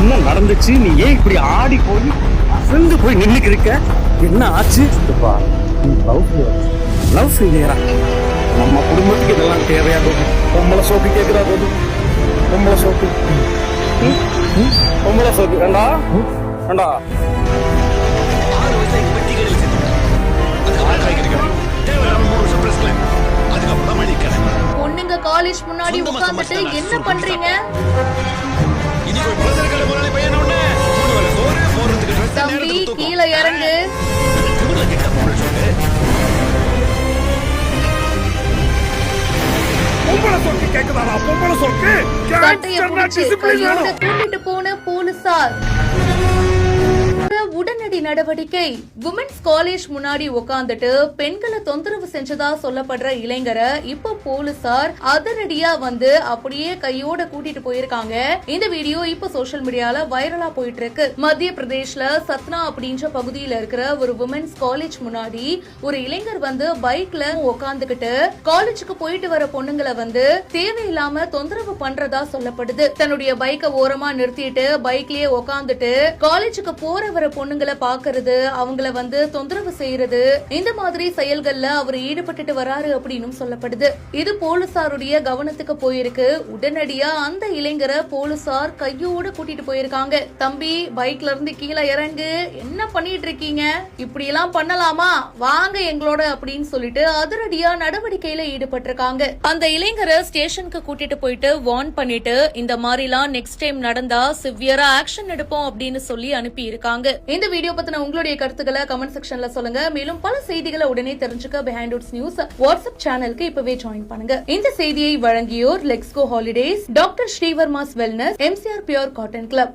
என்ன நடந்துச்சு? நீ ஏன் இப்படி ஆடி போய் அசந்து போய் நின்னுக்கு இருக்க? என்ன ஆச்சு? லவ் ஃபெயிலியரா? நம்ம குடும்பத்துக்கு இதெல்லாம் தேவையா போகுது? பொம்பளை சோப்பு கேக்குதா போது? பொம்பளை சோப்பு பொம்பளை சோப்பு வேண்டா வேண்டா. பொண்ணுங்க காலேஜ் முன்னாடி உட்கார்ந்துட்டு என்ன பண்றீங்க? தம்பி கீழே இறங்கு. சட்டைய பிடிச்சு கையோட கூட்டிட்டு போன போலீசார். உடனடி நடவடிக்கை. உமன்ஸ் காலேஜ் முன்னாடி உட்கார்ந்துட்டு பெண்களை தொந்தரவு செஞ்சதா சொல்லப்படுற இளைஞரை இப்போ போலீசார் அதிரடியா வந்து அப்படியே கையோட கூட்டிட்டு போயிருக்காங்க. இந்த வீடியோ இப்போ சோசியல் மீடியால வைரலா போயிட்டு இருக்கு. மத்திய பிரதேஷ்ல சத்னா அப்படின்ற பகுதியில இருக்கிற ஒரு உமன்ஸ் காலேஜ் முன்னாடி ஒரு இளைஞர் வந்து பைக்ல உட்கார்ந்துகிட்டு காலேஜுக்கு போயிட்டு வர பொண்ணுங்களை வந்து தேவையில்லாம தொந்தரவு பண்றதா சொல்லப்படுது. தன்னுடைய பைக்கை ஓரமா நிறுத்திட்டு பைக்லயே உட்கார்ந்துட்டு காலேஜுக்கு போற வர பொண்ணுங்களை பாக்குறது, அவங்கள வந்து தொந்தரவு செய்யறது, இந்த மாதிரி செயல்கள்ல அவர் ஈடுபட்டு வராரு அப்படின்னு சொல்லப்படுது. இது போலீசாருடைய கவனத்துக்கு போயிருக்கு. உடனடியா அந்த இளைஞரை போலீசார் கையோட கூட்டிட்டு போயிருக்காங்க. தம்பி பைக்ல இருந்து கீழே இறங்கு, என்ன பண்ணிட்டு இருக்கீங்க? இப்படி எல்லாம் பண்ணலாமா? வாங்க எங்களோட அப்படின்னு சொல்லிட்டு அதிரடியா நடவடிக்கையில ஈடுபட்டிருக்காங்க. அந்த இளைஞரை ஸ்டேஷனுக்கு கூட்டிட்டு போயிட்டு வார்ன் பண்ணிட்டு இந்த மாதிரி எல்லாம் நெக்ஸ்ட் டைம் நடந்தா சிவியரா ஆக்ஷன் எடுப்போம் அப்படின்னு சொல்லி அனுப்பி இருக்காங்க. இந்த வீடியோ பத்தின உங்களுடைய கருத்துக்களை கமெண்ட் செக்ஷன்ல சொல்லுங்க. மேலும் பல செய்திகளை உடனே தெரிஞ்சுக்க பிஹைண்ட் ரூட்ஸ் நியூஸ் வாட்ஸ்அப் சேனலுக்கு இப்பவே ஜாயின் பண்ணுங்க. இந்த செய்தியை வழங்கியோர் let's go holidays, doctor Sreevarma's wellness, MCR pure cotton club.